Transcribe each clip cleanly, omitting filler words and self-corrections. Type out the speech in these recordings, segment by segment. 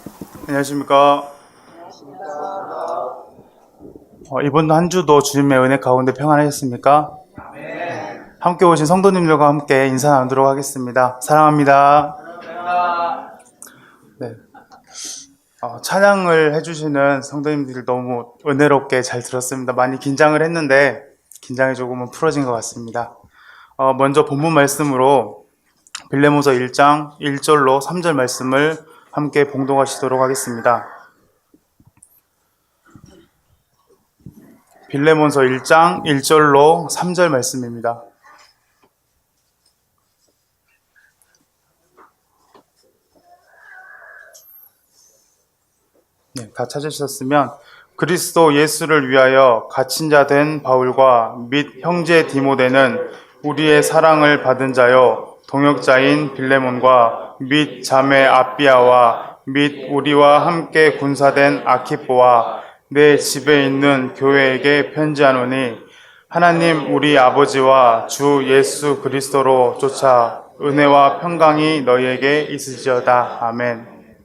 안녕하십니까. 이번 한 주도 주님의 은혜 가운데 평안하셨습니까? 함께 오신 성도님들과 함께 인사 나누도록 하겠습니다. 사랑합니다. 네. 찬양을 해주시는 성도님들이 너무 은혜롭게 잘 들었습니다. 많이 긴장을 했는데 긴장이 조금은 풀어진 것 같습니다. 먼저 본문 말씀으로 빌레몬서 1장 1절로 3절 말씀을 함께 봉독하시도록 하겠습니다. 빌레몬서 1장 1절로 3절 말씀입니다. 네, 다 찾으셨으면 그리스도 예수를 위하여 갇힌 자 된 바울과 및 형제 디모데는 우리의 사랑을 받은 자요 동역자인 빌레몬과 및 자매 아비아와 및 우리와 함께 군사된 아키포와 내 집에 있는 교회에게 편지하노니 하나님 우리 아버지와 주 예수 그리스도로 쫓아 은혜와 평강이 너희에게 있으시어다. 아멘.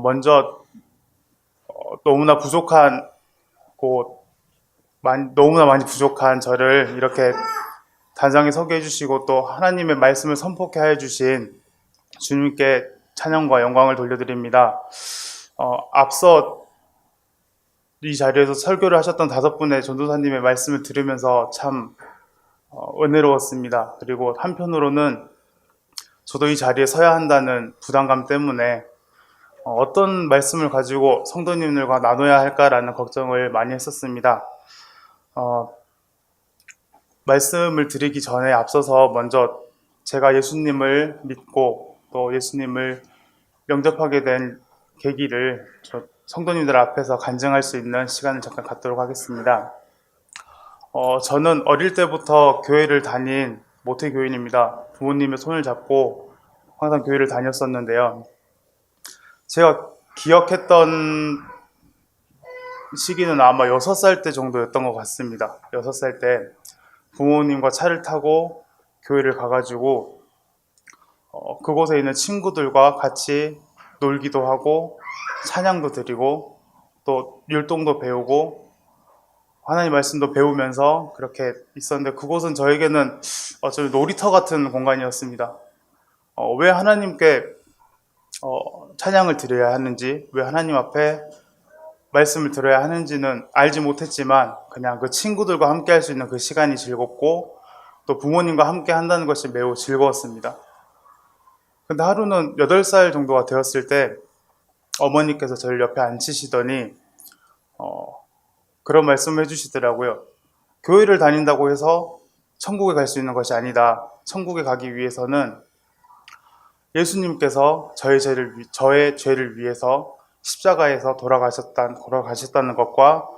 먼저 너무나 부족한 너무나 많이 부족한 저를 이렇게 단상에 서게 해주시고 또 하나님의 말씀을 선포케 해주신 주님께 찬양과 영광을 돌려드립니다. 앞서 이 자리에서 설교를 하셨던 5분의 전도사님의 말씀을 들으면서 참 은혜로웠습니다. 그리고 한편으로는 저도 이 자리에 서야 한다는 부담감 때문에 어떤 말씀을 가지고 성도님들과 나눠야 할까라는 걱정을 많이 했었습니다. 말씀을 드리기 전에 앞서서 먼저 제가 예수님을 믿고 또 예수님을 영접하게 된 계기를 성도님들 앞에서 간증할 수 있는 시간을 잠깐 갖도록 하겠습니다. 저는 어릴 때부터 교회를 다닌 모태교인입니다. 부모님의 손을 잡고 항상 교회를 다녔었는데요. 제가 기억했던 시기는 아마 6살 때 정도였던 것 같습니다. 6살 때 부모님과 차를 타고 교회를 가가지고 그곳에 있는 친구들과 같이 놀기도 하고 찬양도 드리고 또 율동도 배우고 하나님 말씀도 배우면서 그렇게 있었는데 그곳은 저에게는 좀 놀이터 같은 공간이었습니다. 왜 하나님께 찬양을 드려야 하는지, 왜 하나님 앞에 말씀을 들어야 하는지는 알지 못했지만 그냥 그 친구들과 함께 할 수 있는 그 시간이 즐겁고 또 부모님과 함께 한다는 것이 매우 즐거웠습니다. 근데 하루는 8살 정도가 되었을 때 어머니께서 저를 옆에 앉히시더니 그런 말씀을 해주시더라고요. 교회를 다닌다고 해서 천국에 갈 수 있는 것이 아니다. 천국에 가기 위해서는 예수님께서 저의 죄를 위해서 십자가에서 돌아가셨다는 것과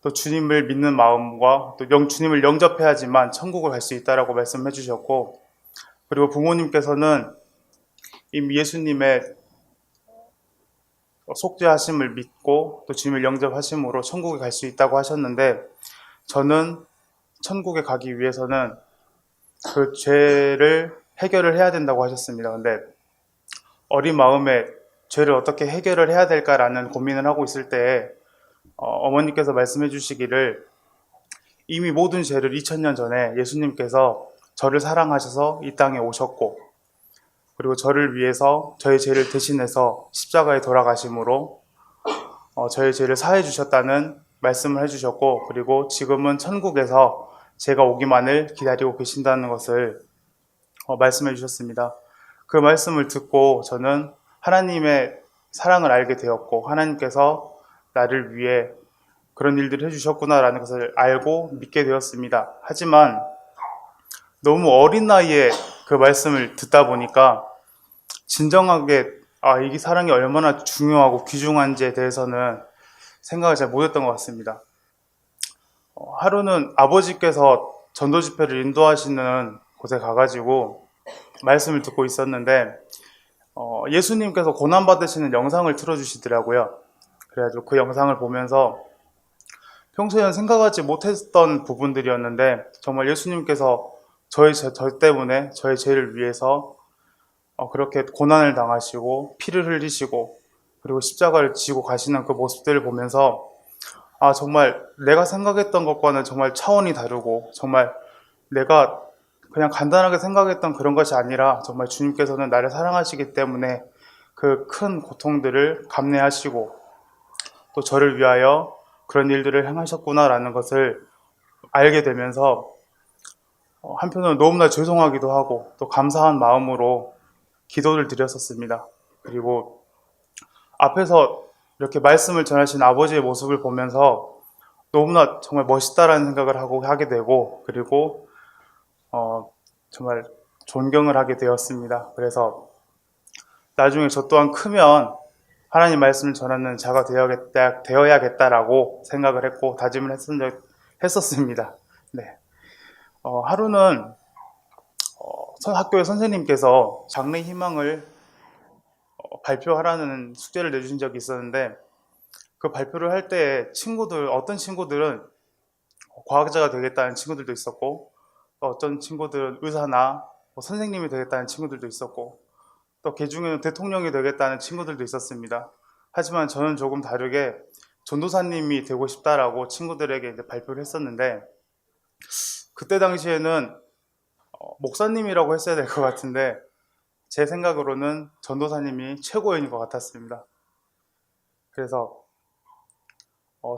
또 주님을 믿는 마음과 또 주님을 영접해야지만 천국을 갈 수 있다라고 말씀해 주셨고, 그리고 부모님께서는 이미 예수님의 속죄하심을 믿고 또 주님을 영접하심으로 천국에 갈 수 있다고 하셨는데, 저는 천국에 가기 위해서는 그 죄를 해결을 해야 된다고 하셨습니다. 근데 어린 마음에 죄를 어떻게 해결을 해야 될까라는 고민을 하고 있을 때 어머니께서 말씀해 주시기를 이미 모든 죄를 2000년 전에 예수님께서 저를 사랑하셔서 이 땅에 오셨고 그리고 저를 위해서 저의 죄를 대신해서 십자가에 돌아가심으로 저의 죄를 사해 주셨다는 말씀을 해주셨고, 그리고 지금은 천국에서 제가 오기만을 기다리고 계신다는 것을 말씀해 주셨습니다. 그 말씀을 듣고 저는 하나님의 사랑을 알게 되었고 하나님께서 나를 위해 그런 일들을 해주셨구나라는 것을 알고 믿게 되었습니다. 하지만 너무 어린 나이에 그 말씀을 듣다 보니까 진정하게 이 사랑이 얼마나 중요하고 귀중한지에 대해서는 생각을 잘 못했던 것 같습니다. 하루는 아버지께서 전도 집회를 인도하시는 곳에 가가지고 말씀을 듣고 있었는데 예수님께서 고난받으시는 영상을 틀어주시더라고요. 그래가지고 그 영상을 보면서 평소에는 생각하지 못했던 부분들이었는데 정말 예수님께서 저 때문에 저의 죄를 위해서 그렇게 고난을 당하시고 피를 흘리시고 그리고 십자가를 지고 가시는 그 모습들을 보면서 정말 내가 생각했던 것과는 정말 차원이 다르고 정말 내가 그냥 간단하게 생각했던 그런 것이 아니라 정말 주님께서는 나를 사랑하시기 때문에 그 큰 고통들을 감내하시고 또 저를 위하여 그런 일들을 행하셨구나라는 것을 알게 되면서 한편으로는 너무나 죄송하기도 하고 또 감사한 마음으로 기도를 드렸었습니다. 그리고 앞에서 이렇게 말씀을 전하신 아버지의 모습을 보면서 너무나 정말 멋있다라는 생각을 하게 되고 그리고 정말 존경을 하게 되었습니다. 그래서 나중에 저 또한 크면 하나님 말씀을 전하는 자가 되어야겠다라고 생각을 했고 다짐을 했었습니다. 네. 하루는 학교의 선생님께서 장래 희망을 발표하라는 숙제를 내주신 적이 있었는데 그 발표를 할 때 어떤 친구들은 과학자가 되겠다는 친구들도 있었고 또 어떤 친구들은 의사나 선생님이 되겠다는 친구들도 있었고 또 그 중에는 대통령이 되겠다는 친구들도 있었습니다. 하지만 저는 조금 다르게 전도사님이 되고 싶다라고 친구들에게 이제 발표를 했었는데 그때 당시에는 목사님이라고 했어야 될 것 같은데 제 생각으로는 전도사님이 최고인 것 같았습니다. 그래서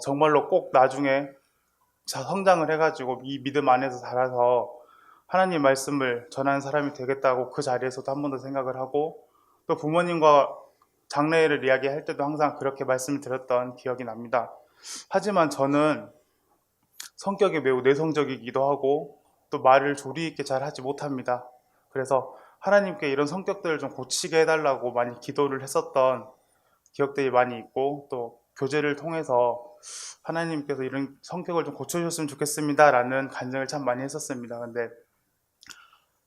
정말로 꼭 나중에 성장을 해가지고 이 믿음 안에서 자라서 하나님 말씀을 전하는 사람이 되겠다고 그 자리에서도 한 번 더 생각을 하고 또 부모님과 장래를 이야기할 때도 항상 그렇게 말씀을 드렸던 기억이 납니다. 하지만 저는 성격이 매우 내성적이기도 하고 또 말을 조리 있게 잘 하지 못합니다. 그래서 하나님께 이런 성격들을 좀 고치게 해달라고 많이 기도를 했었던 기억들이 많이 있고 또 교제를 통해서 하나님께서 이런 성격을 좀 고쳐주셨으면 좋겠습니다 라는 간증을 참 많이 했었습니다. 근데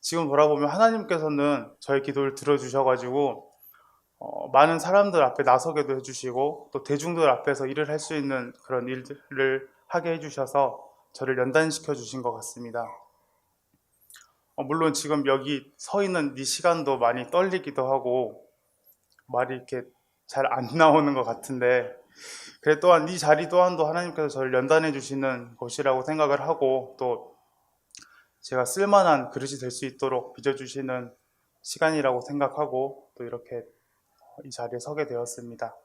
지금 돌아보면 하나님께서는 저의 기도를 들어주셔가지고 많은 사람들 앞에 나서게도 해주시고 또 대중들 앞에서 일을 할 수 있는 그런 일들을 하게 해주셔서 저를 연단시켜 주신 것 같습니다. 물론 지금 여기 서 있는 이 시간도 많이 떨리기도 하고 말이 이렇게 잘 안 나오는 것 같은데 그래 또한 이 자리 또한도 하나님께서 저를 연단해 주시는 곳이라고 생각을 하고 또 제가 쓸만한 그릇이 될 수 있도록 빚어주시는 시간이라고 생각하고 또 이렇게 이 자리에 서게 되었습니다.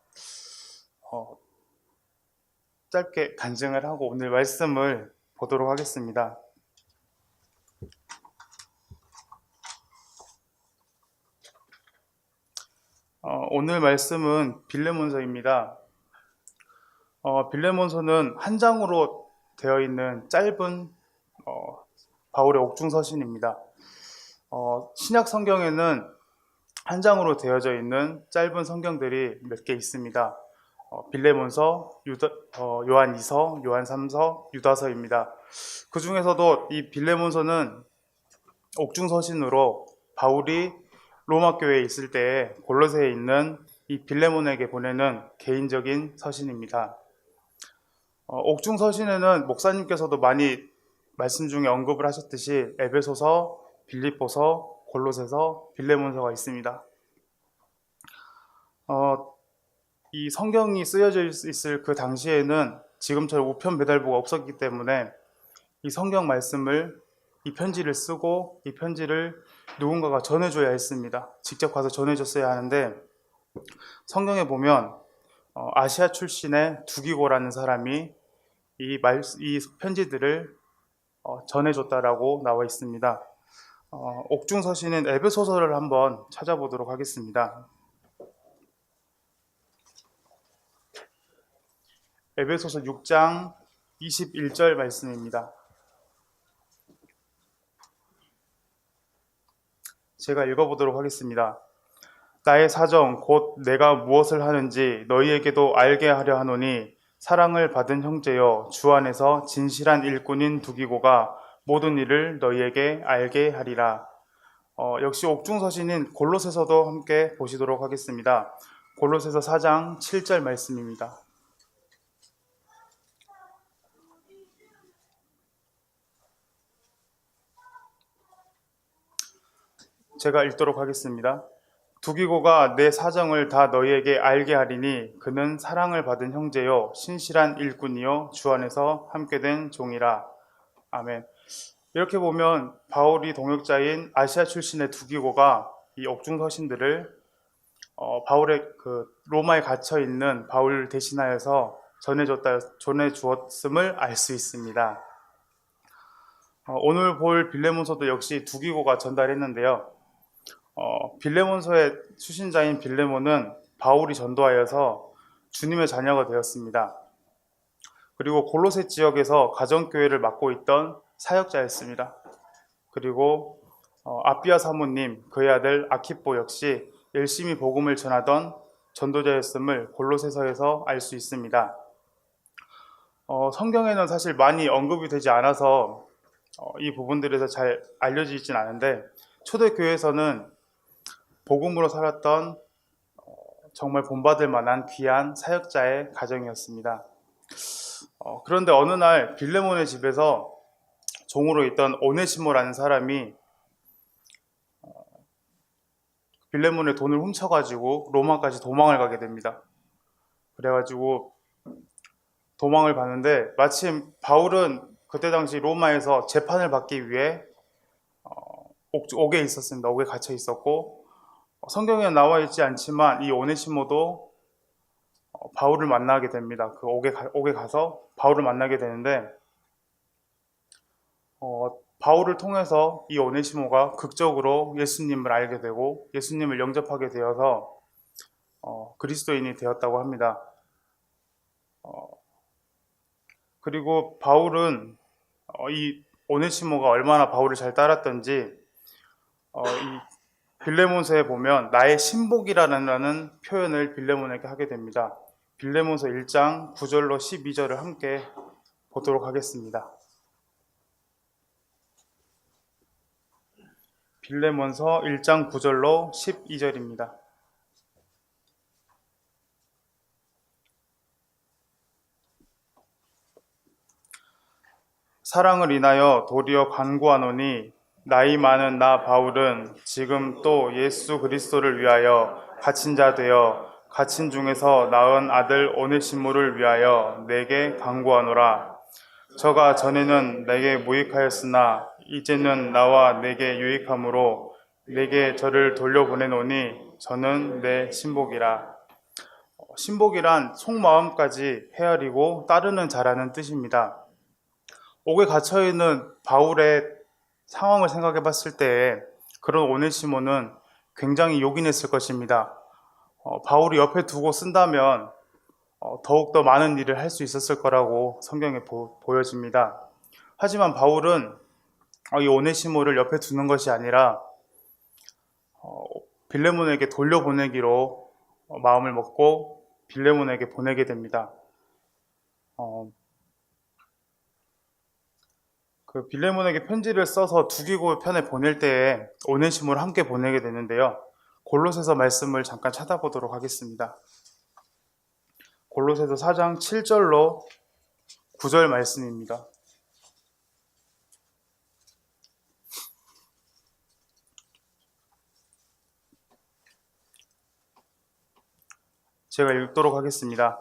짧게 간증을 하고 오늘 말씀을 보도록 하겠습니다. 오늘 말씀은 빌레몬서입니다. 빌레몬서는 한 장으로 되어 있는 짧은 바울의 옥중서신입니다. 신약 성경에는 한 장으로 되어져 있는 짧은 성경들이 몇 개 있습니다. 빌레몬서, 요한 2서, 요한 3서, 유다서입니다. 그 중에서도 이 빌레몬서는 옥중서신으로 바울이 로마 교회에 있을 때에 골로새에 있는 이 빌레몬에게 보내는 개인적인 서신입니다. 옥중서신에는 목사님께서도 많이 말씀 중에 언급을 하셨듯이 에베소서, 빌립보서, 골로새서, 빌레몬서가 있습니다. 이 성경이 쓰여져 있을 그 당시에는 지금처럼 우편 배달부가 없었기 때문에 이 성경 말씀을 이 편지를 쓰고 이 편지를 누군가가 전해줘야 했습니다. 직접 가서 전해줬어야 하는데 성경에 보면 아시아 출신의 두기고라는 사람이 이 편지들을 전해줬다라고 나와 있습니다. 옥중서신은 에베소서를 한번 찾아보도록 하겠습니다. 에베소서 6장 21절 말씀입니다. 제가 읽어보도록 하겠습니다. 나의 사정 곧 내가 무엇을 하는지 너희에게도 알게 하려 하노니 사랑을 받은 형제여 주 안에서 진실한 일꾼인 두기고가 모든 일을 너희에게 알게 하리라. 역시 옥중서신인 골로새서도 함께 보시도록 하겠습니다. 골로새서 4장 7절 말씀입니다. 제가 읽도록 하겠습니다. 두기고가 내 사정을 다 너희에게 알게 하리니 그는 사랑을 받은 형제요 신실한 일꾼이요 주 안에서 함께된 종이라. 아멘. 이렇게 보면 바울이 동역자인 아시아 출신의 두기고가 이 옥중 서신들을 바울의 로마에 갇혀 있는 바울 대신하여서 전해 주었음을 알 수 있습니다. 오늘 볼 빌레몬서도 역시 두기고가 전달했는데요. 빌레몬서의 수신자인 빌레몬은 바울이 전도하여서 주님의 자녀가 되었습니다. 그리고 골로새 지역에서 가정교회를 맡고 있던 사역자였습니다. 그리고 아비아 사모님, 그의 아들 아키포 역시 열심히 복음을 전하던 전도자였음을 골로새서에서 알 수 있습니다. 성경에는 사실 많이 언급이 되지 않아서 이 부분들에서 잘 알려지진 않은데 초대교회에서는 복음으로 살았던 정말 본받을 만한 귀한 사역자의 가정이었습니다. 그런데 어느 날 빌레몬의 집에서 종으로 있던 오네시모라는 사람이 빌레몬의 돈을 훔쳐가지고 로마까지 도망을 가게 됩니다. 그래가지고 도망을 가는데 마침 바울은 그때 당시 로마에서 재판을 받기 위해 옥에 있었습니다. 옥에 갇혀 있었고 성경에 나와 있지 않지만 이 오네시모도 바울을 만나게 됩니다. 그 옥에 가서 바울을 만나게 되는데 바울을 통해서 이 오네시모가 극적으로 예수님을 알게 되고 예수님을 영접하게 되어서 그리스도인이 되었다고 합니다. 그리고 바울은 이 오네시모가 얼마나 바울을 잘 따랐던지 이 빌레몬서에 보면 나의 신복이라는 표현을 빌레몬에게 하게 됩니다. 빌레몬서 1장 9절로 12절을 함께 보도록 하겠습니다. 빌레몬서 1장 9절로 12절입니다. 사랑을 인하여 도리어 간구하노니 나이 많은 나 바울은 지금 또 예수 그리스도를 위하여 갇힌 자 되어 갇힌 중에서 낳은 아들 오네시모를 위하여 내게 간구하노라. 저가 전에는 내게 무익하였으나 이제는 나와 내게 유익함으로 내게 저를 돌려보내노니 저는 내 신복이라. 신복이란 속마음까지 헤아리고 따르는 자라는 뜻입니다. 옥에 갇혀있는 바울의 상황을 생각해 봤을 때 그런 오네시모는 굉장히 요긴했을 것입니다. 바울이 옆에 두고 쓴다면 더욱더 많은 일을 할 수 있었을 거라고 성경에 보여집니다. 하지만 바울은 이 오네시모를 옆에 두는 것이 아니라 빌레몬에게 돌려보내기로 마음을 먹고 빌레몬에게 보내게 됩니다. 그 빌레몬에게 편지를 써서 두기고 편에 보낼 때에 오네시모를 함께 보내게 되는데요. 골로새서 말씀을 잠깐 찾아보도록 하겠습니다. 골로새서 4장 7절로 9절 말씀입니다. 제가 읽도록 하겠습니다.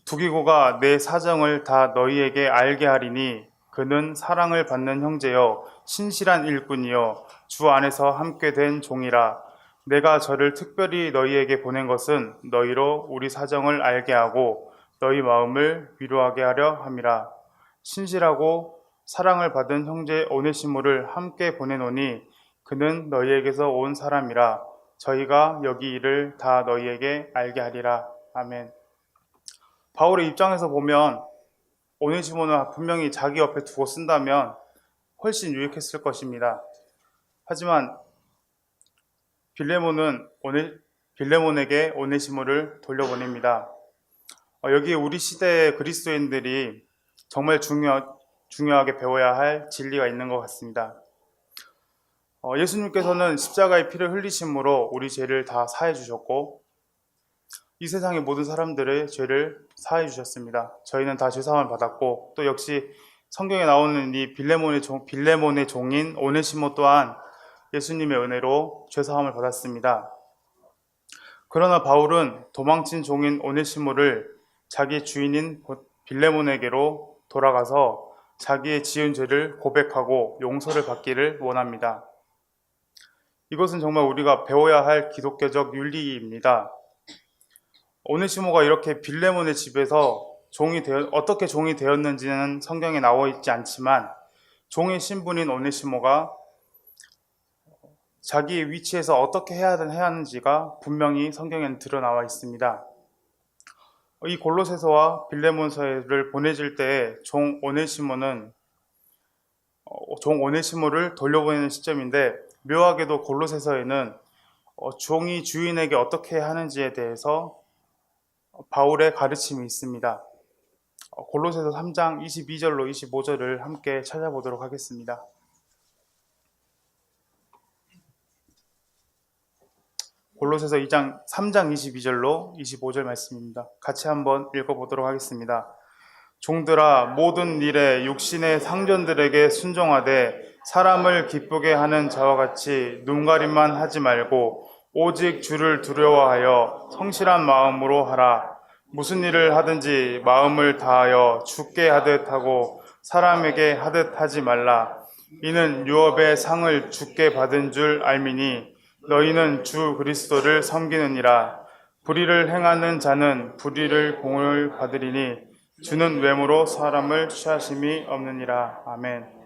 두기고가 내 사정을 다 너희에게 알게 하리니 그는 사랑을 받는 형제요 신실한 일꾼이요 주 안에서 함께 된 종이라. 내가 저를 특별히 너희에게 보낸 것은 너희로 우리 사정을 알게 하고 너희 마음을 위로하게 하려 함이라. 신실하고 사랑을 받은 형제 오네시모를 함께 보내노니 그는 너희에게서 온 사람이라. 저희가 여기 일을 다 너희에게 알게 하리라. 아멘. 바울의 입장에서 보면 오네시모는 분명히 자기 옆에 두고 쓴다면 훨씬 유익했을 것입니다. 하지만 빌레몬에게 오네시모를 돌려보냅니다. 여기 우리 시대의 그리스도인들이 정말 중요하게 배워야 할 진리가 있는 것 같습니다. 예수님께서는 십자가의 피를 흘리심으로 우리 죄를 다 사해 주셨고 이 세상의 모든 사람들의 죄를 사해 주셨습니다. 저희는 다 죄사함을 받았고 또 역시 성경에 나오는 이 빌레몬의 종인 오네시모 또한 예수님의 은혜로 죄사함을 받았습니다. 그러나 바울은 도망친 종인 오네시모를 자기 주인인 빌레몬에게로 돌아가서 자기의 지은 죄를 고백하고 용서를 받기를 원합니다. 이것은 정말 우리가 배워야 할 기독교적 윤리입니다. 오네시모가 이렇게 빌레몬의 집에서 어떻게 종이 되었는지는 성경에 나와 있지 않지만 종의 신분인 오네시모가 자기의 위치에서 어떻게 해야 하는지가 분명히 성경에는 드러나와 있습니다. 이 골로새서와 빌레몬서를 보내질 때 종 오네시모를 돌려보내는 시점인데, 묘하게도 골로새서에는 종이 주인에게 어떻게 하는지에 대해서 바울의 가르침이 있습니다. 골로새서 3장 22절로 25절을 함께 찾아보도록 하겠습니다. 골로새서 3장 22절로 25절 말씀입니다. 같이 한번 읽어보도록 하겠습니다. 종들아, 모든 일에 육신의 상전들에게 순종하되 사람을 기쁘게 하는 자와 같이 눈가림만 하지 말고 오직 주를 두려워하여 성실한 마음으로 하라. 무슨 일을 하든지 마음을 다하여 주께 하듯 하고 사람에게 하듯 하지 말라. 이는 유업의 상을 주께 받은 줄 알미니 너희는 주 그리스도를 섬기느니라. 불의를 행하는 자는 불의를 공을 받으리니 주는 외모로 사람을 취하심이 없느니라. 아멘.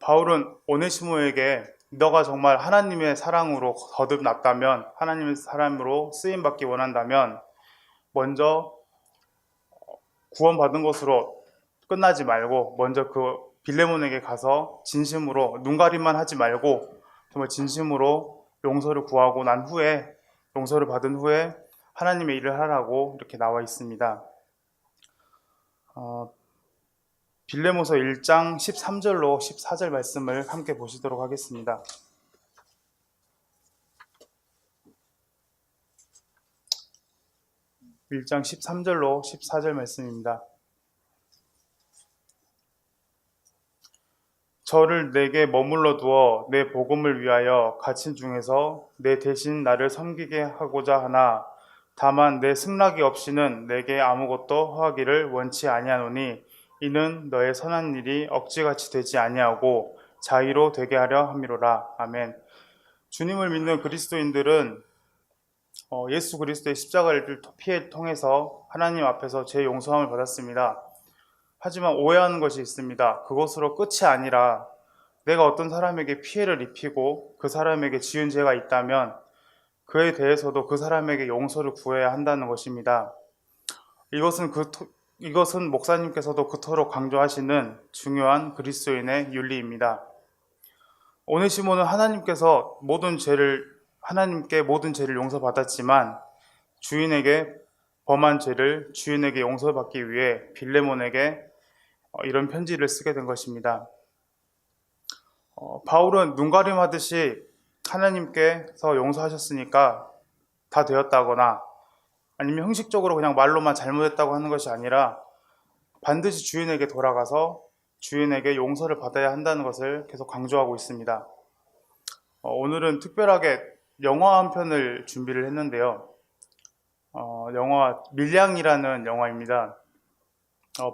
바울은 오네시모에게 너가 정말 하나님의 사랑으로 거듭났다면, 하나님의 사람으로 쓰임받기 원한다면 먼저 구원받은 것으로 끝나지 말고 먼저 그 빌레몬에게 가서 진심으로 눈가림만 하지 말고 정말 진심으로 용서를 구하고 난 후에, 용서를 받은 후에 하나님의 일을 하라고 이렇게 나와 있습니다. 빌레몬서 1장 13절로 14절 말씀을 함께 보시도록 하겠습니다. (1장 13절로 14절) 말씀입니다. 저를 내게 머물러 두어 내 복음을 위하여 갇힌 중에서 내 대신 나를 섬기게 하고자 하나 다만 내 승낙이 없이는 내게 아무것도 허하기를 원치 아니하노니 이는 너의 선한 일이 억지같이 되지 아니하고 자의로 되게 하려 함이로라. 아멘. 주님을 믿는 그리스도인들은 예수 그리스도의 십자가를 통해서 하나님 앞에서 죄 용서함을 받았습니다. 하지만 오해하는 것이 있습니다. 그것으로 끝이 아니라 내가 어떤 사람에게 피해를 입히고 그 사람에게 지은 죄가 있다면 그에 대해서도 그 사람에게 용서를 구해야 한다는 것입니다. 이것은 목사님께서도 그토록 강조하시는 중요한 그리스도인의 윤리입니다. 오네시모는 하나님께 모든 죄를 용서받았지만 주인에게 범한 죄를 주인에게 용서받기 위해 빌레몬에게 이런 편지를 쓰게 된 것입니다. 바울은 눈가림하듯이 하나님께서 용서하셨으니까 다 되었다거나 아니면 형식적으로 그냥 말로만 잘못했다고 하는 것이 아니라 반드시 주인에게 돌아가서 주인에게 용서를 받아야 한다는 것을 계속 강조하고 있습니다. 오늘은 특별하게 영화 한 편을 준비를 했는데요. 영화 밀양이라는 영화입니다.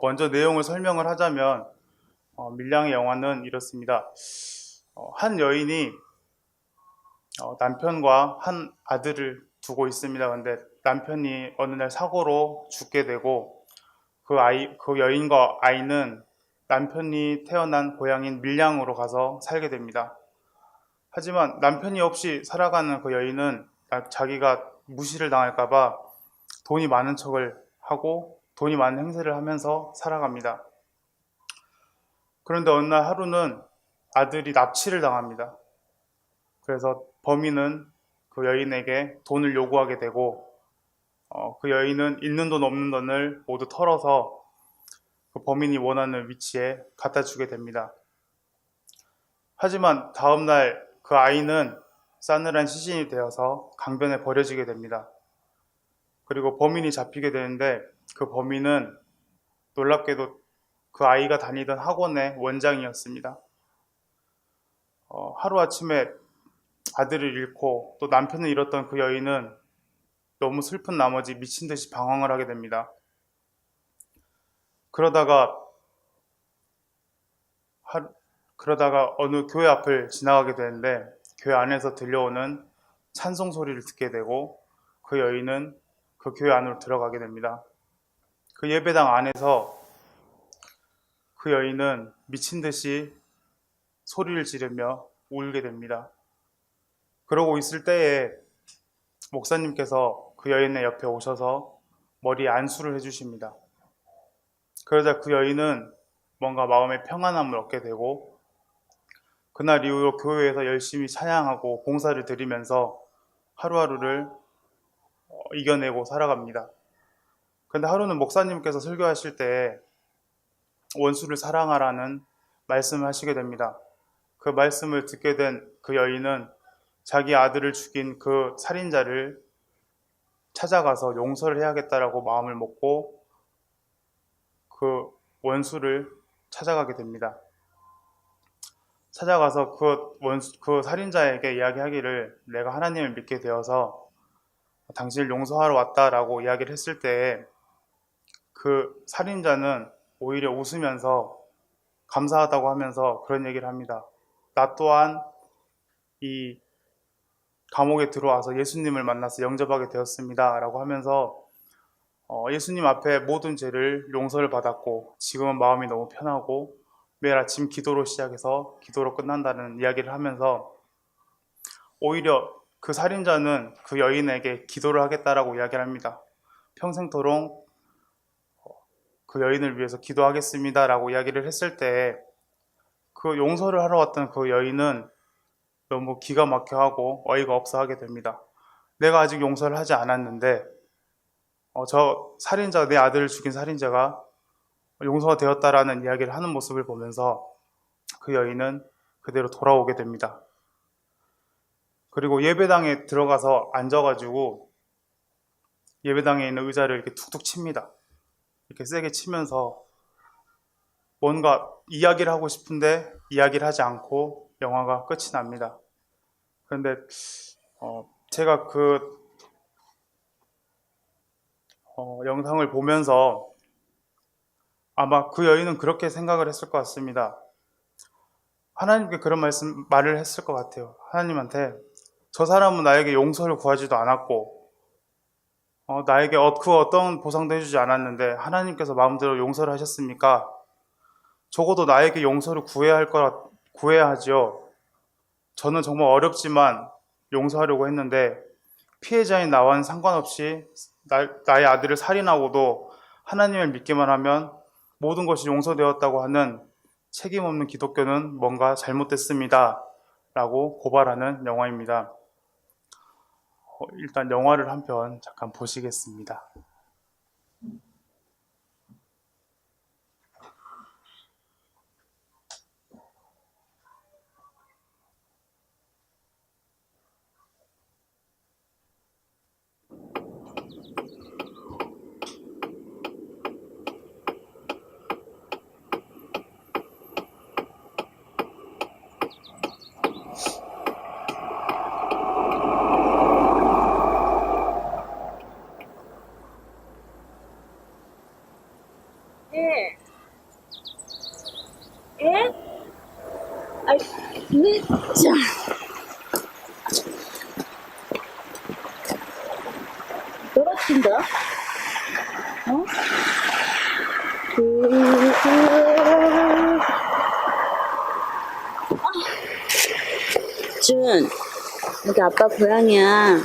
먼저 내용을 설명을 하자면 밀양의 영화는 이렇습니다. 한 여인이 남편과 한 아들을 두고 있습니다. 근데 남편이 어느 날 사고로 죽게 되고 그 여인과 아이는 남편이 태어난 고향인 밀양으로 가서 살게 됩니다. 하지만 남편이 없이 살아가는 그 여인은 자기가 무시를 당할까봐 돈이 많은 척을 하고 돈이 많은 행세를 하면서 살아갑니다. 그런데 어느 날 하루는 아들이 납치를 당합니다. 그래서 범인은 그 여인에게 돈을 요구하게 되고 그 여인은 있는 돈 없는 돈을 모두 털어서 그 범인이 원하는 위치에 갖다 주게 됩니다. 하지만 다음날 그 아이는 싸늘한 시신이 되어서 강변에 버려지게 됩니다. 그리고 범인이 잡히게 되는데 그 범인은 놀랍게도 그 아이가 다니던 학원의 원장이었습니다. 하루아침에 아들을 잃고 또 남편을 잃었던 그 여인은 너무 슬픈 나머지 미친 듯이 방황을 하게 됩니다. 그러다가 그러다가 어느 교회 앞을 지나가게 되는데 교회 안에서 들려오는 찬송 소리를 듣게 되고 그 여인은 그 교회 안으로 들어가게 됩니다. 그 예배당 안에서 그 여인은 미친 듯이 소리를 지르며 울게 됩니다. 그러고 있을 때에 목사님께서 그 여인의 옆에 오셔서 머리에 안수를 해주십니다. 그러자 그 여인은 뭔가 마음의 평안함을 얻게 되고 그날 이후로 교회에서 열심히 찬양하고 봉사를 드리면서 하루하루를 이겨내고 살아갑니다. 근데 하루는 목사님께서 설교하실 때 원수를 사랑하라는 말씀을 하시게 됩니다. 그 말씀을 듣게 된 그 여인은 자기 아들을 죽인 그 살인자를 찾아가서 용서를 해야겠다라고 마음을 먹고 그 원수를 찾아가게 됩니다. 찾아가서 그 살인자에게 이야기하기를 내가 하나님을 믿게 되어서 당신을 용서하러 왔다라고 이야기를 했을 때 그 살인자는 오히려 웃으면서 감사하다고 하면서 그런 얘기를 합니다. 나 또한 이 감옥에 들어와서 예수님을 만나서 영접하게 되었습니다. 라고 하면서 예수님 앞에 모든 죄를 용서를 받았고 지금은 마음이 너무 편하고 매일 아침 기도로 시작해서 기도로 끝난다는 이야기를 하면서 오히려 그 살인자는 그 여인에게 기도를 하겠다라고 이야기를 합니다. 평생토록 그 여인을 위해서 기도하겠습니다 라고 이야기를 했을 때 그 용서를 하러 왔던 그 여인은 너무 기가 막혀하고 어이가 없어 하게 됩니다. 내가 아직 용서를 하지 않았는데 저 살인자, 내 아들을 죽인 살인자가 용서가 되었다라는 이야기를 하는 모습을 보면서 그 여인은 그대로 돌아오게 됩니다. 그리고 예배당에 들어가서 앉아가지고 예배당에 있는 의자를 이렇게 툭툭 칩니다. 이렇게 세게 치면서 뭔가 이야기를 하고 싶은데 이야기를 하지 않고 영화가 끝이 납니다. 그런데 제가 그 영상을 보면서 아마 그 여인은 그렇게 생각을 했을 것 같습니다. 하나님께 그런 말을 했을 것 같아요. 하나님한테 저 사람은 나에게 용서를 구하지도 않았고 나에게 그 어떤 보상도 해주지 않았는데 하나님께서 마음대로 용서를 하셨습니까? 적어도 나에게 용서를 구해야 하죠. 저는 정말 어렵지만 용서하려고 했는데 피해자인 나와는 상관없이 나의 아들을 살인하고도 하나님을 믿기만 하면 모든 것이 용서되었다고 하는 책임 없는 기독교는 뭔가 잘못됐습니다. 라고 고발하는 영화입니다. 일단 영화를 한 편 잠깐 보시겠습니다. 예. 예? 아이, 진짜. 떨어진다? 어? 준, 여기 아빠 고향이야.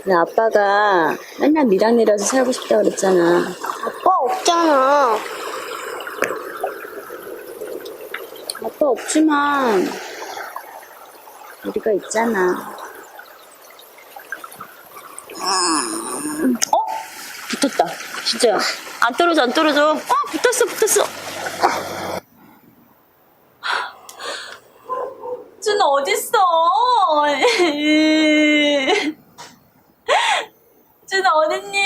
내 아빠가 맨날 밀양 내려서 살고 싶다고 그랬잖아. 아빠 없잖아. 아빠 없지만 우리가 있잖아. 붙었다. 진짜. 안 떨어져, 안 떨어져. 붙었어. 준 어딨어? 준 어딨니?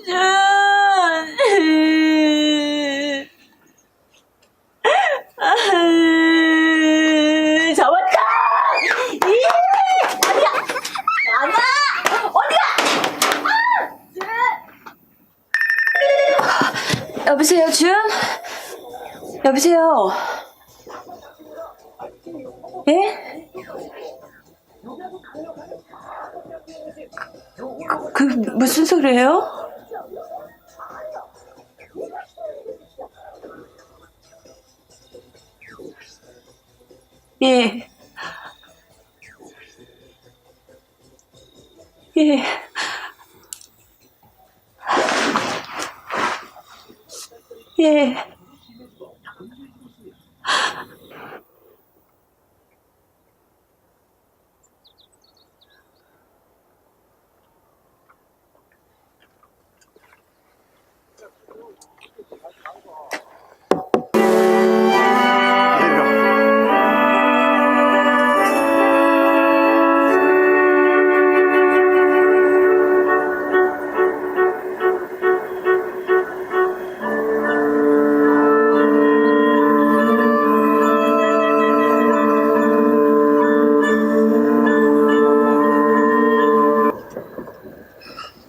준. 여보세요, 준? 여보세요? 예? 무슨 소리예요? 예. 예. 예.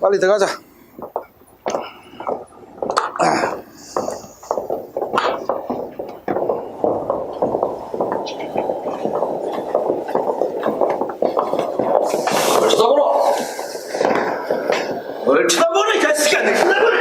빨리 들어가자. 뭘 쳐다보노? 뭘 쳐다보노 이 자식아! 내 쳐다보노!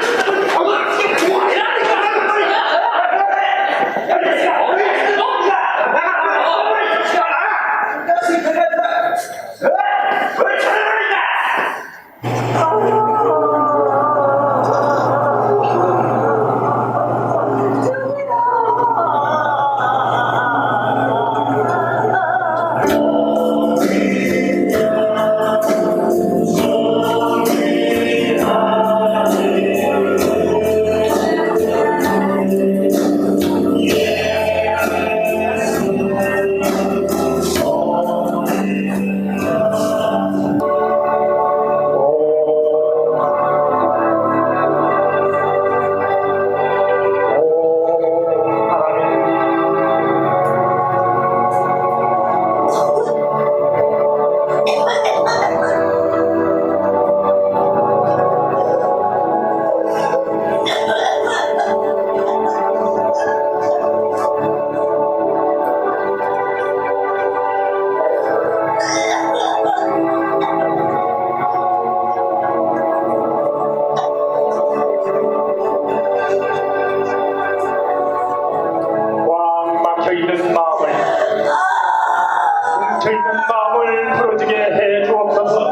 뭉쳐있는 마음을 풀어지게 해 주옵소서.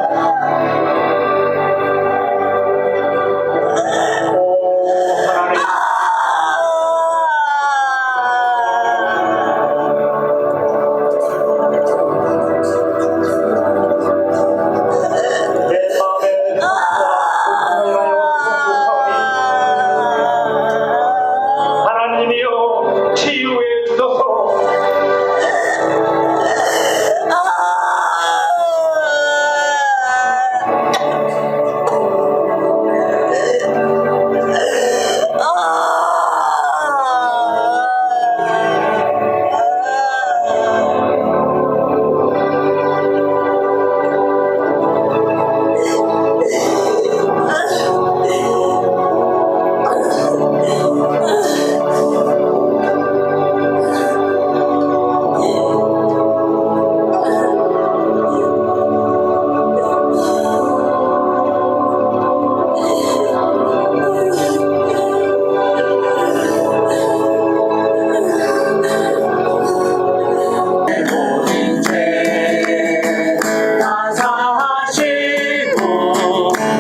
오 하나님, 내 마음에 하나님이여 치유해 주소서.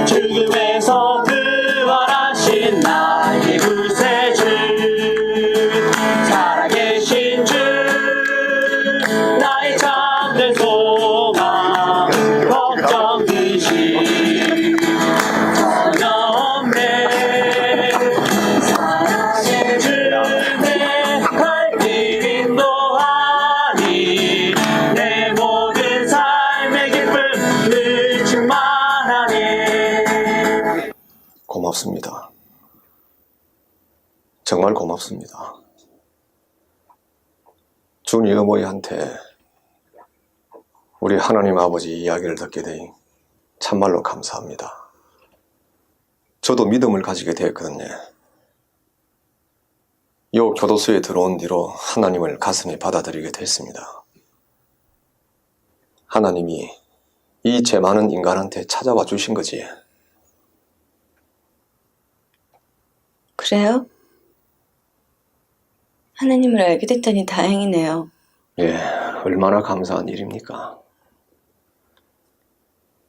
죽음에서 부활하신 나의 구세주, 살아계신 주, 나의 참된 소망, 걱정 드시 전혀 없네. 사랑의 주내 갈 길 인도하니 내 모든 삶의 기쁨 늘 충만하네. 고맙습니다. 정말 고맙습니다. 준이 어머니한테 우리 하나님 아버지 이야기를 듣게 되니 참말로 감사합니다. 저도 믿음을 가지게 되었거든요. 요 교도소에 들어온 뒤로 하나님을 가슴에 받아들이게 됐습니다. 하나님이 이 죄 많은 인간한테 찾아와 주신 거지. 그래요? 하나님을 알게 됐다니 다행이네요. 예, 얼마나 감사한 일입니까?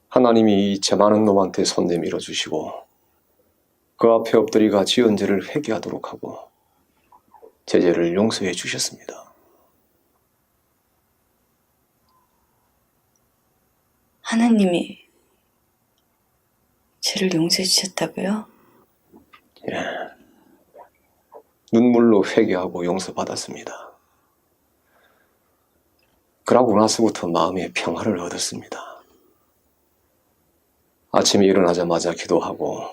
하나님이 이 죄 많은 놈한테 손 내밀어 주시고 그 앞에 엎드리가 지은 죄를 회개하도록 하고 제 죄를 용서해 주셨습니다. 하나님이 죄를 용서해 주셨다고요? 예, 눈물로 회개하고 용서받았습니다. 그러고 나서부터 마음의 평화를 얻었습니다. 아침에 일어나자마자 기도하고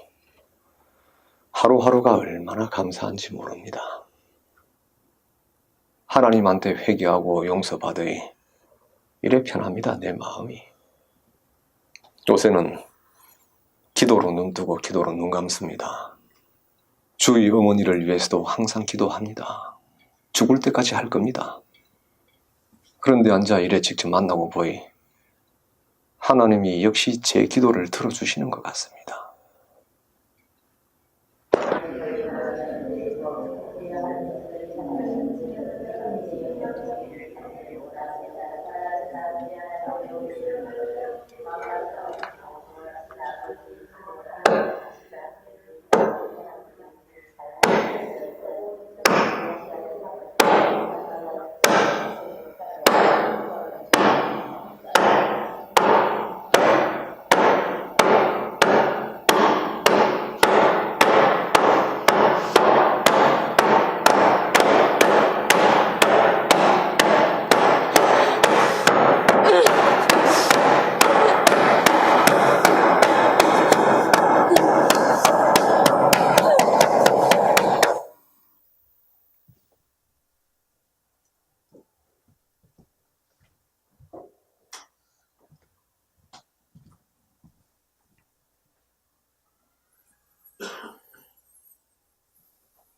하루하루가 얼마나 감사한지 모릅니다. 하나님한테 회개하고 용서받으니 이래 편합니다, 내 마음이. 요새는 기도로 눈 뜨고 기도로 눈 감습니다. 주의 어머니를 위해서도 항상 기도합니다. 죽을 때까지 할 겁니다. 그런데 앉아 이래 직접 만나고 보니 하나님이 역시 제 기도를 들어주시는 것 같습니다.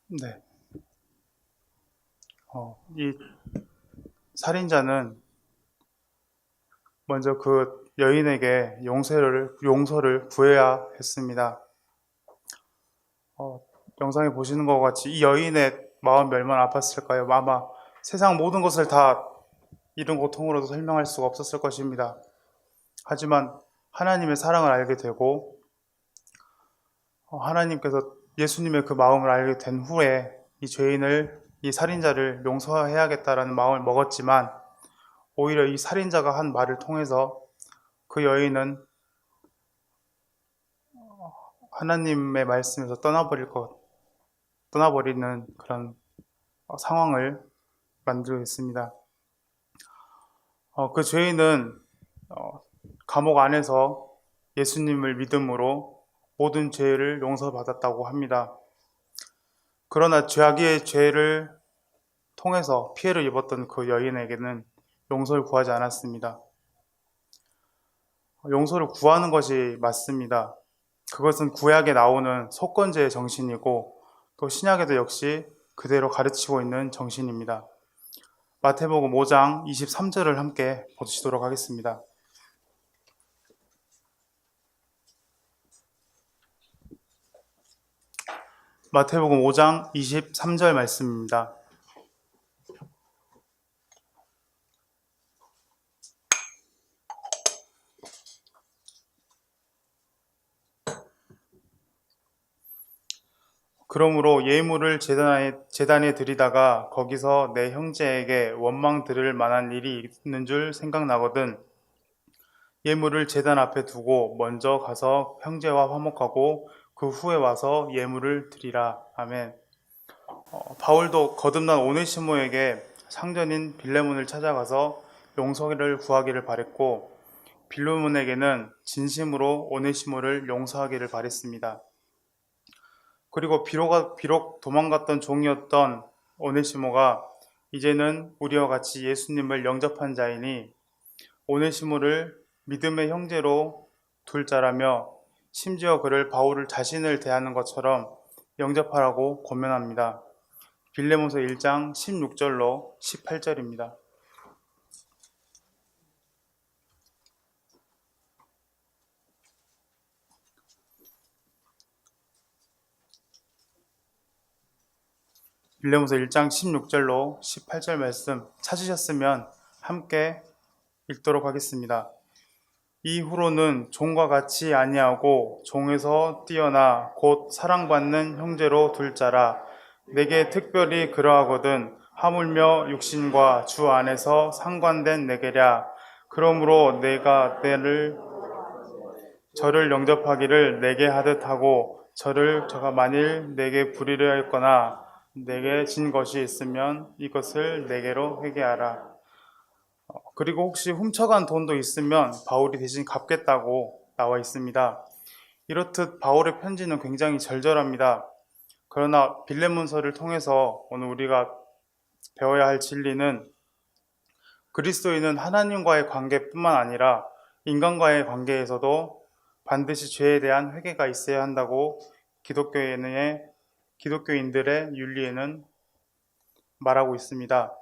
네. 이 살인자는 먼저 그 여인에게 용서를 구해야 했습니다. 영상에 보시는 것 같이 이 여인의 마음이 얼마나 아팠을까요? 아마 세상 모든 것을 다 이런 고통으로도 설명할 수가 없었을 것입니다. 하지만 하나님의 사랑을 알게 되고 하나님께서 예수님의 그 마음을 알게 된 후에 이 살인자를 용서해야겠다라는 마음을 먹었지만 오히려 이 살인자가 한 말을 통해서 그 여인은 하나님의 말씀에서 떠나버리는 그런 상황을 만들어냈습니다. 그 죄인은 감옥 안에서 예수님을 믿음으로 모든 죄를 용서받았다고 합니다. 그러나 자기의 죄를 통해서 피해를 입었던 그 여인에게는 용서를 구하지 않았습니다. 용서를 구하는 것이 맞습니다. 그것은 구약에 나오는 속건제의 정신이고 또 신약에도 역시 그대로 가르치고 있는 정신입니다. 마태복음 5장 23절을 함께 보시도록 하겠습니다. 마태복음 5장 23절 말씀입니다. 그러므로 예물을 제단에 드리다가 거기서 내 형제에게 원망 들을 만한 일이 있는 줄 생각나거든 예물을 제단 앞에 두고 먼저 가서 형제와 화목하고 그 후에 와서 예물을 드리라. 아멘. 바울도 거듭난 오네시모에게 상전인 빌레몬을 찾아가서 용서를 구하기를 바랬고 빌레몬에게는 진심으로 오네시모를 용서하기를 바랬습니다. 그리고 비록 도망갔던 종이었던 오네시모가 이제는 우리와 같이 예수님을 영접한 자이니 오네시모를 믿음의 형제로 둘 자라며 심지어 그를 바울을 자신을 대하는 것처럼 영접하라고 권면합니다. 빌레몬서 1장 16절로 18절입니다. 빌레몬서 1장 16절로 18절 말씀 찾으셨으면 함께 읽도록 하겠습니다. 이후로는 종과 같이 아니하고 종에서 뛰어나 곧 사랑받는 형제로 둘 자라. 내게 특별히 그러하거든 하물며 육신과 주 안에서 상관된 내게랴. 그러므로 내가 저를 영접하기를 내게 하듯 하고 저가 만일 내게 불의를 하였거나 내게 진 것이 있으면 이것을 내게로 회개하라. 그리고 혹시 훔쳐간 돈도 있으면 바울이 대신 갚겠다고 나와 있습니다. 이렇듯 바울의 편지는 굉장히 절절합니다. 그러나 빌레몬서를 통해서 오늘 우리가 배워야 할 진리는 그리스도인은 하나님과의 관계뿐만 아니라 인간과의 관계에서도 반드시 죄에 대한 회개가 있어야 한다고 기독교인들의 윤리에는 말하고 있습니다.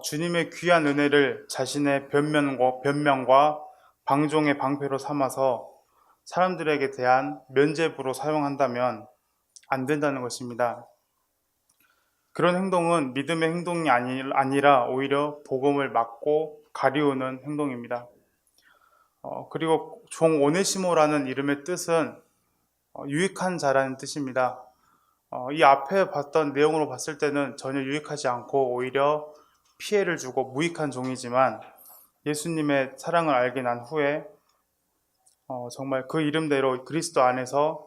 주님의 귀한 은혜를 자신의 변명과 방종의 방패로 삼아서 사람들에게 대한 면죄부로 사용한다면 안 된다는 것입니다. 그런 행동은 믿음의 행동이 아니라 오히려 복음을 막고 가리우는 행동입니다. 그리고 종 오네시모라는 이름의 뜻은 유익한 자라는 뜻입니다. 이 앞에 봤던 내용으로 봤을 때는 전혀 유익하지 않고 오히려 피해를 주고 무익한 종이지만 예수님의 사랑을 알게 난 후에 정말 그 이름대로 그리스도 안에서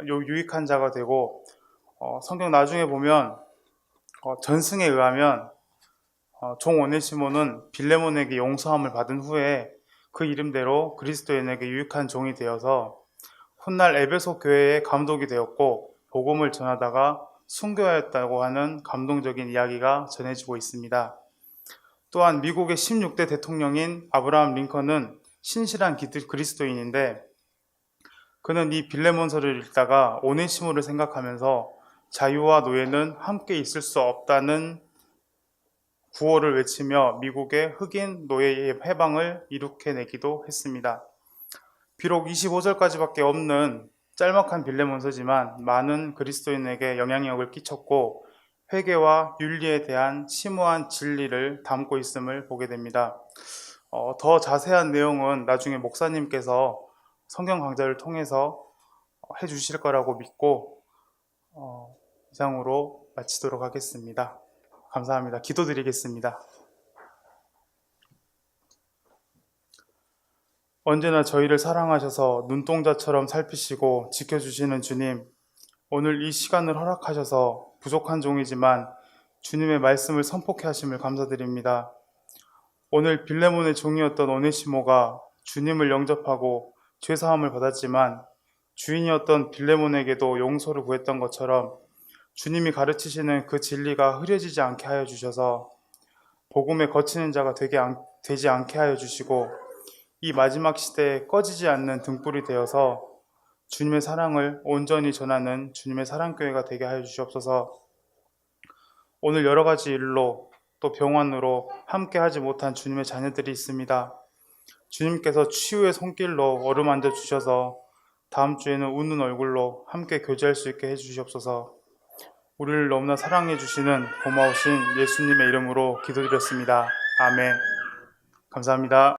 유익한 자가 되고 성경 나중에 보면 전승에 의하면 종 오네시모는 빌레몬에게 용서함을 받은 후에 그 이름대로 그리스도인에게 유익한 종이 되어서 훗날 에베소 교회의 감독이 되었고 복음을 전하다가 순교하였다고 하는 감동적인 이야기가 전해지고 있습니다. 또한 미국의 16대 대통령인 아브라함 링컨은 신실한 그리스도인인데 그는 이 빌레몬서를 읽다가 오네시모를 생각하면서 자유와 노예는 함께 있을 수 없다는 구호를 외치며 미국의 흑인 노예의 해방을 이룩해내기도 했습니다. 비록 25절까지밖에 없는 짤막한 빌레몬서지만 많은 그리스도인에게 영향력을 끼쳤고 회개와 윤리에 대한 심오한 진리를 담고 있음을 보게 됩니다. 더 자세한 내용은 나중에 목사님께서 성경 강좌를 통해서 해주실 거라고 믿고 이상으로 마치도록 하겠습니다. 감사합니다. 기도드리겠습니다. 언제나 저희를 사랑하셔서 눈동자처럼 살피시고 지켜주시는 주님, 오늘 이 시간을 허락하셔서 부족한 종이지만 주님의 말씀을 선포케 하심을 감사드립니다. 오늘 빌레몬의 종이었던 오네시모가 주님을 영접하고 죄사함을 받았지만 주인이었던 빌레몬에게도 용서를 구했던 것처럼 주님이 가르치시는 그 진리가 흐려지지 않게 하여 주셔서 복음에 거치는 자가 되지 않게 하여 주시고 이 마지막 시대에 꺼지지 않는 등불이 되어서 주님의 사랑을 온전히 전하는 주님의 사랑교회가 되게 하여 주시옵소서. 오늘 여러 가지 일로 또 병원으로 함께 하지 못한 주님의 자녀들이 있습니다. 주님께서 치유의 손길로 어루만져 주셔서 다음 주에는 웃는 얼굴로 함께 교제할 수 있게 해주시옵소서. 우리를 너무나 사랑해 주시는 고마우신 예수님의 이름으로 기도드렸습니다. 아멘. 감사합니다.